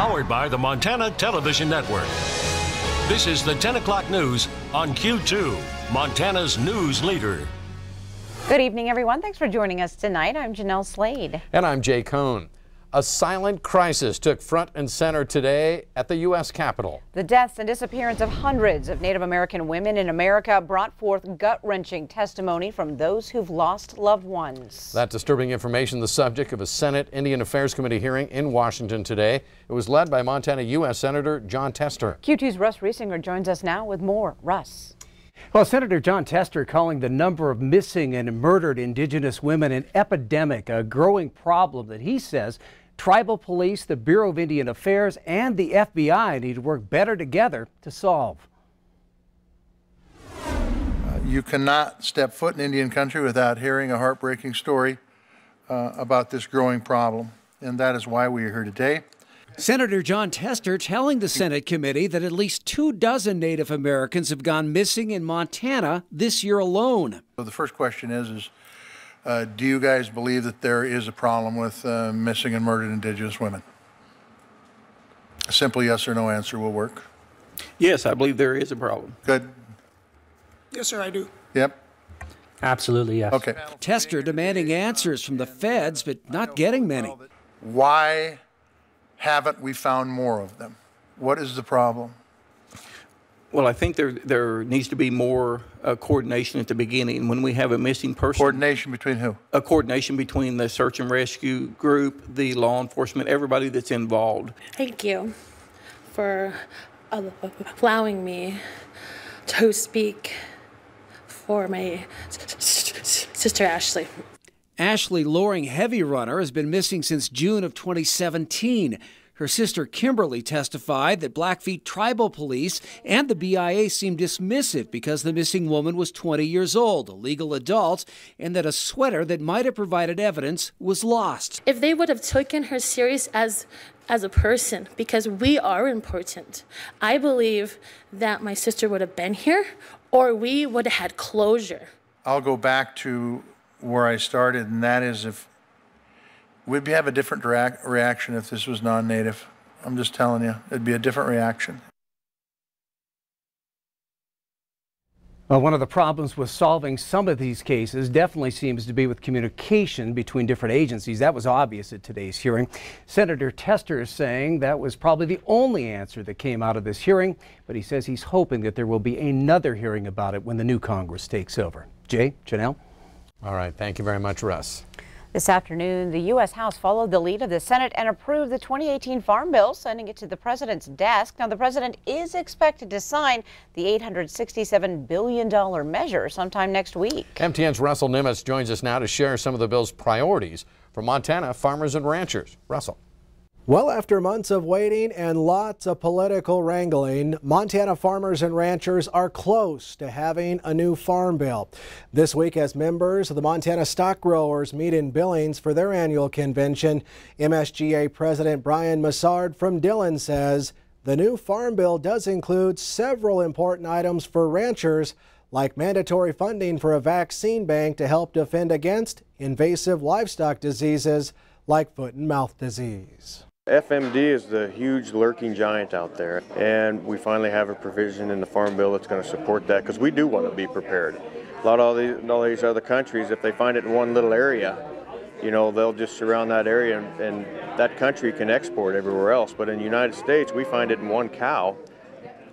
Powered by the Montana Television Network. This is the 10 o'clock news on Q2, Montana's news leader. Good evening, everyone. Thanks for joining us tonight. I'm Jeanelle Slade. And I'm Jay Cohen. A silent crisis took front and center today at the U.S. Capitol. The deaths and disappearance of hundreds of Native American women in America brought forth gut-wrenching testimony from those who've lost loved ones. That disturbing information, the subject of a Senate Indian Affairs Committee hearing in Washington today. It was led by Montana U.S. Senator Jon Tester. Q2's Russ Riesinger joins us now with more. Russ. Well, Senator Jon Tester calling the number of missing and murdered Indigenous women an epidemic, a growing problem that he says tribal police, the Bureau of Indian Affairs, and the FBI need to work better together to solve. You cannot step foot in Indian country without hearing a heartbreaking story about this growing problem, and that is why we are here today. Senator Jon Tester telling the Senate committee that at least 24 Native Americans have gone missing in Montana this year alone. So the first question is do you guys believe that there is a problem with missing and murdered Indigenous women? A simple yes or no answer will work. Yes, I believe there is a problem. Good. Yes, sir, I do. Yep. Absolutely, yes. Okay. Tester demanding answers from the feds, but not getting many. Why haven't we found more of them? What is the problem? Well, I think there needs to be more coordination at the beginning. When we have a missing person. Coordination between who? A coordination between the search and rescue group, the law enforcement, everybody that's involved. Thank you for allowing me to speak for my sister Ashley. Ashley Loring Heavy Runner has been missing since June of 2017. Her sister Kimberly testified that Blackfeet Tribal Police and the BIA seemed dismissive because the missing woman was 20 years old, a legal adult, and that a sweater that might have provided evidence was lost. If they would have taken her serious as a person, because we are important, I believe that my sister would have been here or we would have had closure. I'll go back to where I started, and that is if we'd have a different reaction if this was non-Native. I'm just telling you, it'd be a different reaction. Well, one of the problems with solving some of these cases definitely seems to be with communication between different agencies. That was obvious at today's hearing. Senator Tester is saying that was probably the only answer that came out of this hearing, but he says he's hoping that there will be another hearing about it when the new Congress takes over. Jay, Jeanelle? All right, thank you very much, Russ. This afternoon, the U.S. House followed the lead of the Senate and approved the 2018 Farm Bill, sending it to the president's desk. Now, the president is expected to sign the $867 billion measure sometime next week. MTN's Russell Nimitz joins us now to share some of the bill's priorities for Montana farmers and ranchers. Russell. Well, after months of waiting and lots of political wrangling, Montana farmers and ranchers are close to having a new farm bill. This week, as members of the Montana stock growers meet in Billings for their annual convention, MSGA President Brian Massard from Dillon says the new farm bill does include several important items for ranchers, like mandatory funding for a vaccine bank to help defend against invasive livestock diseases like foot and mouth disease. FMD is the huge lurking giant out there, and we finally have a provision in the Farm Bill that's going to support that, because we do want to be prepared. A lot of all these other countries, if they find it in one little area, you know, they'll just surround that area, and that country can export everywhere else. But in the United States, we find it in one cow,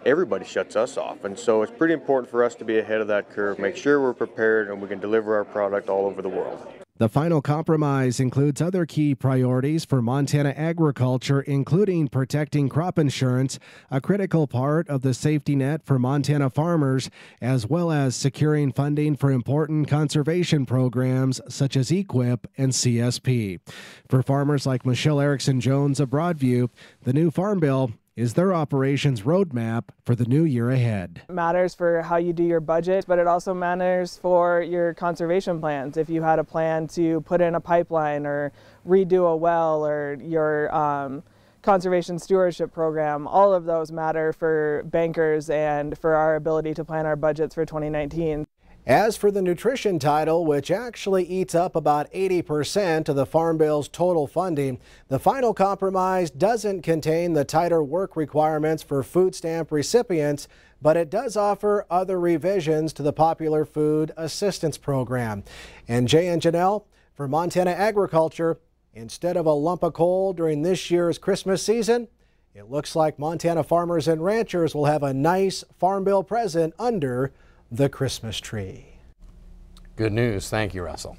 everybody shuts us off. And so it's pretty important for us to be ahead of that curve, make sure we're prepared and we can deliver our product all over the world. The final compromise includes other key priorities for Montana agriculture, including protecting crop insurance, a critical part of the safety net for Montana farmers, as well as securing funding for important conservation programs such as EQIP and CSP. For farmers like Michelle Erickson Jones of Broadview, the new Farm Bill is their operations roadmap for the new year ahead. It matters for how you do your budget, but it also matters for your conservation plans. If you had a plan to put in a pipeline or redo a well or your conservation stewardship program, all of those matter for bankers and for our ability to plan our budgets for 2019. As for the nutrition title, which actually eats up about 80% of the Farm Bill's total funding, the final compromise doesn't contain the tighter work requirements for food stamp recipients, but it does offer other revisions to the popular food assistance program. And Jay and Jeanelle, for Montana Agriculture, instead of a lump of coal during this year's Christmas season, it looks like Montana farmers and ranchers will have a nice Farm Bill present under the Christmas tree. Good news. Thank you, Russell.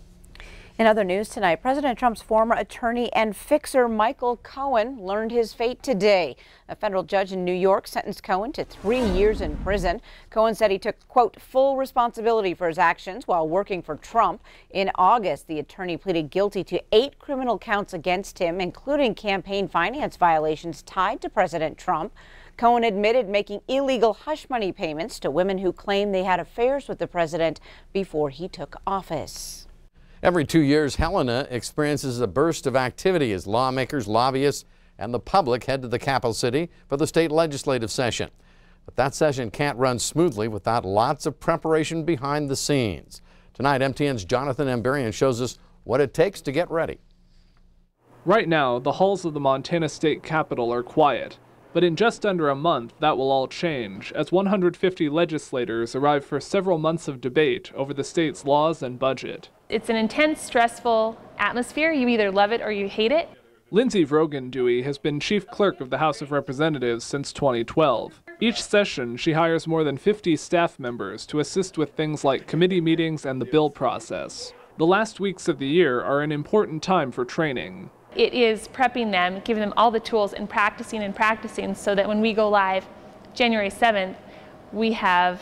In other news tonight, President Trump's former attorney and fixer Michael Cohen learned his fate today. A federal judge in New York sentenced Cohen to 3 years in prison. Cohen said he took, quote, full responsibility for his actions while working for Trump. In August, the attorney pleaded guilty to 8 criminal counts against him, including campaign finance violations tied to President Trump. Cohen admitted making illegal hush money payments to women who claimed they had affairs with the president before he took office. Every 2 years, Helena experiences a burst of activity as lawmakers, lobbyists, and the public head to the capital city for the state legislative session. But that session can't run smoothly without lots of preparation behind the scenes. Tonight, MTN's Jonathan Amberian shows us what it takes to get ready. Right now, the halls of the Montana State Capitol are quiet. But in just under a month, that will all change, as 150 legislators arrive for several months of debate over the state's laws and budget. It's an intense, stressful atmosphere. You either love it or you hate it. Lindsay Vrogan-Dewey has been chief clerk of the House of Representatives since 2012. Each session, she hires more than 50 staff members to assist with things like committee meetings and the bill process. The last weeks of the year are an important time for training. It is prepping them, giving them all the tools and practicing so that when we go live January 7th, we have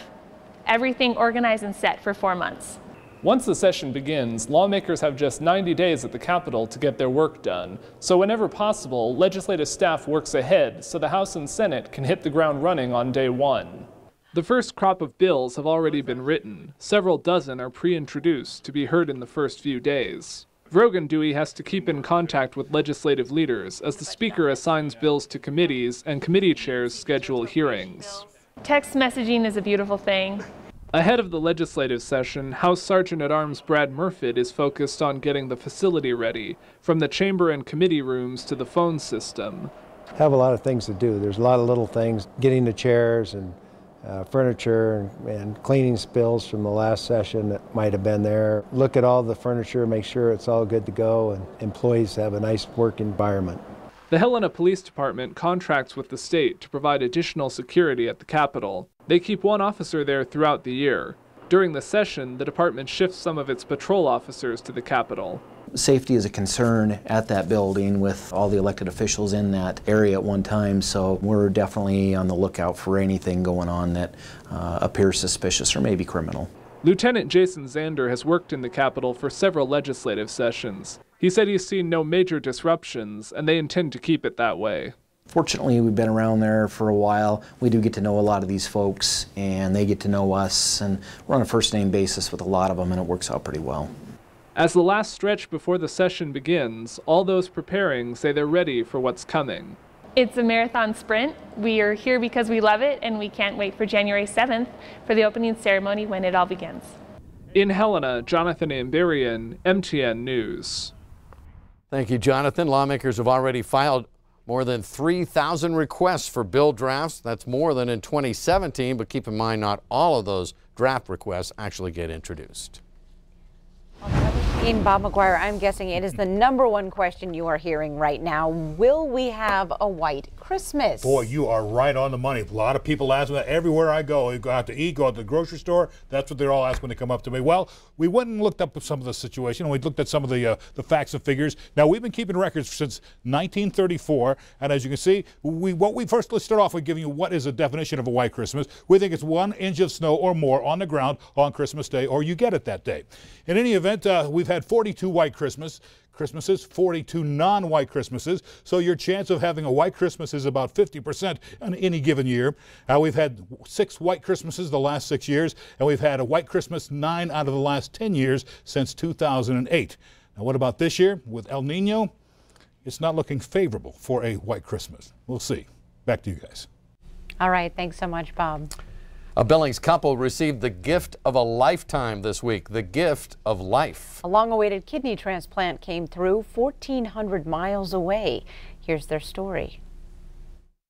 everything organized and set for 4 months. Once the session begins, lawmakers have just 90 days at the Capitol to get their work done. So whenever possible, legislative staff works ahead so the House and Senate can hit the ground running on day one. The first crop of bills have already been written. Several dozen are pre-introduced to be heard in the first few days. Vrogan-Dewey has to keep in contact with legislative leaders as the Speaker assigns bills to committees and committee chairs schedule hearings. Text messaging is a beautiful thing. Ahead of the legislative session, House Sergeant-at-Arms Brad Murfitt is focused on getting the facility ready, from the chamber and committee rooms to the phone system. Have a lot of things to do. There's a lot of little things, getting the chairs and furniture and cleaning spills from the last session that might have been there. Look at all the furniture, make sure it's all good to go, and employees have a nice work environment. The Helena Police Department contracts with the state to provide additional security at the Capitol. They keep one officer there throughout the year. During the session, the department shifts some of its patrol officers to the Capitol. Safety is a concern at that building with all the elected officials in that area at one time, so we're definitely on the lookout for anything going on that appears suspicious or maybe criminal. Lieutenant Jason Zander has worked in the Capitol for several legislative sessions. He said he's seen no major disruptions, and they intend to keep it that way. Fortunately, we've been around there for a while. We do get to know a lot of these folks, and they get to know us, and we're on a first-name basis with a lot of them, and it works out pretty well. As the last stretch before the session begins, all those preparing say they're ready for what's coming. It's a marathon sprint. We are here because we love it, and we can't wait for January 7th for the opening ceremony when it all begins. In Helena, Jonathan Amberian, MTN News. Thank you, Jonathan. Lawmakers have already filed more than 3,000 requests for bill drafts. That's more than in 2017, but keep in mind not all of those draft requests actually get introduced. Bob McGuire, I'm guessing it is the #1 question you are hearing right now. Will we have a white Christmas? Boy, you are right on the money. A lot of people ask me that everywhere I go. You go out to eat, go out to the grocery store. That's what they're all asking when they come up to me. Well, we went and looked up some of the situation, and we looked at some of the facts and figures. Now, we've been keeping records since 1934, and as you can see, what we first listed off with giving you what is a definition of a white Christmas. We think it's 1 inch of snow or more on the ground on Christmas Day, or you get it that day. In any event, we've had 42 white Christmases, 42 non-white Christmases. So your chance of having a white Christmas is about 50% on any given year. We've had 6 white Christmases the last 6 years, and we've had a white Christmas 9 out of the last 10 years since 2008. Now, what about this year with El Nino? It's not looking favorable for a white Christmas. We'll see. Back to you guys. All right. Thanks so much, Bob. A Billings couple received the gift of a lifetime this week, the gift of life. A long-awaited kidney transplant came through 1,400 miles away. Here's their story.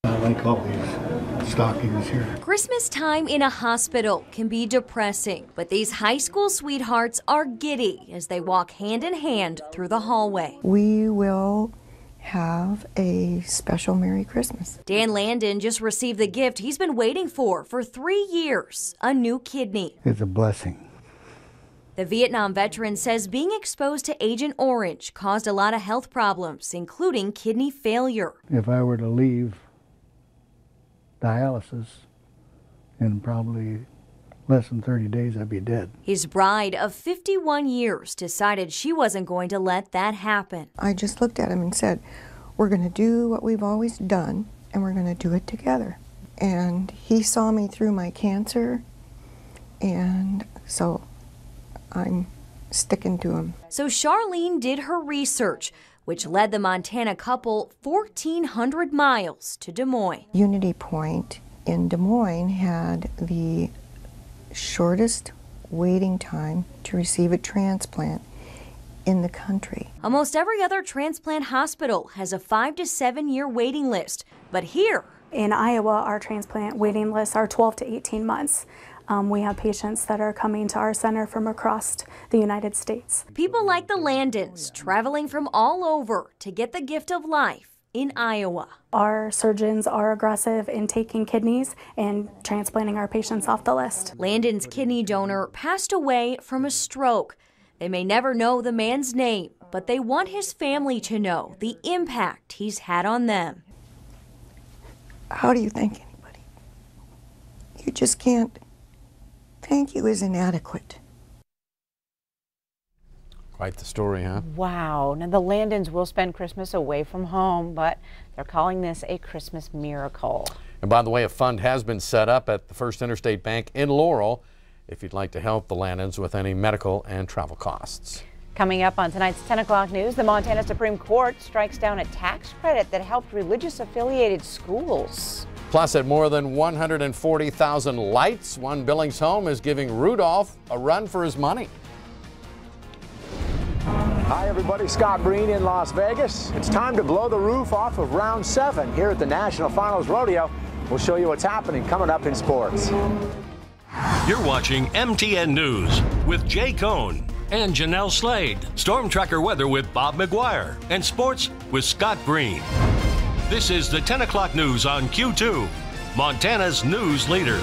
I like all these stockings here. Christmas time in a hospital can be depressing, but these high school sweethearts are giddy as they walk hand in hand through the hallway. We will have a special Merry Christmas. Dan Landon just received the gift he's been waiting for 3 years, a new kidney. It's a blessing. The Vietnam veteran says being exposed to Agent Orange caused a lot of health problems, including kidney failure. If I were to leave dialysis in probably less than 30 days, I'd be dead. His bride of 51 years decided she wasn't going to let that happen. I just looked at him and said, we're going to do what we've always done, and we're going to do it together. And he saw me through my cancer, and so I'm sticking to him. So Charlene did her research, which led the Montana couple 1,400 miles to Des Moines. Unity Point in Des Moines had the shortest waiting time to receive a transplant in the country. Almost every other transplant hospital has a 5 to 7 year waiting list, but here in Iowa, our transplant waiting lists are 12 to 18 months. We have patients that are coming to our center from across the United States. People like the Landons traveling from all over to get the gift of life in Iowa. Our surgeons are aggressive in taking kidneys and transplanting our patients off the list. Landon's kidney donor passed away from a stroke. They may never know the man's name, but they want his family to know the impact he's had on them. How do you thank anybody? You just can't. Thank you is inadequate. Quite the story, huh? Wow. Now, the Landons will spend Christmas away from home, but they're calling this a Christmas miracle. And by the way, a fund has been set up at the First Interstate Bank in Laurel if you'd like to help the Landons with any medical and travel costs. Coming up on tonight's 10 o'clock news, the Montana Supreme Court strikes down a tax credit that helped religious affiliated schools. Plus, at more than 140,000 lights, one Billings home is giving Rudolph a run for his money. Hi everybody, Scott Breen in Las Vegas. It's time to blow the roof off of round 7 here at the National Finals Rodeo. We'll show you what's happening coming up in sports. You're watching MTN News with Jay Cohen and Jeanelle Slade. Storm Tracker weather with Bob McGuire. And sports with Scott Breen. This is the 10 o'clock news on Q2, Montana's news leader.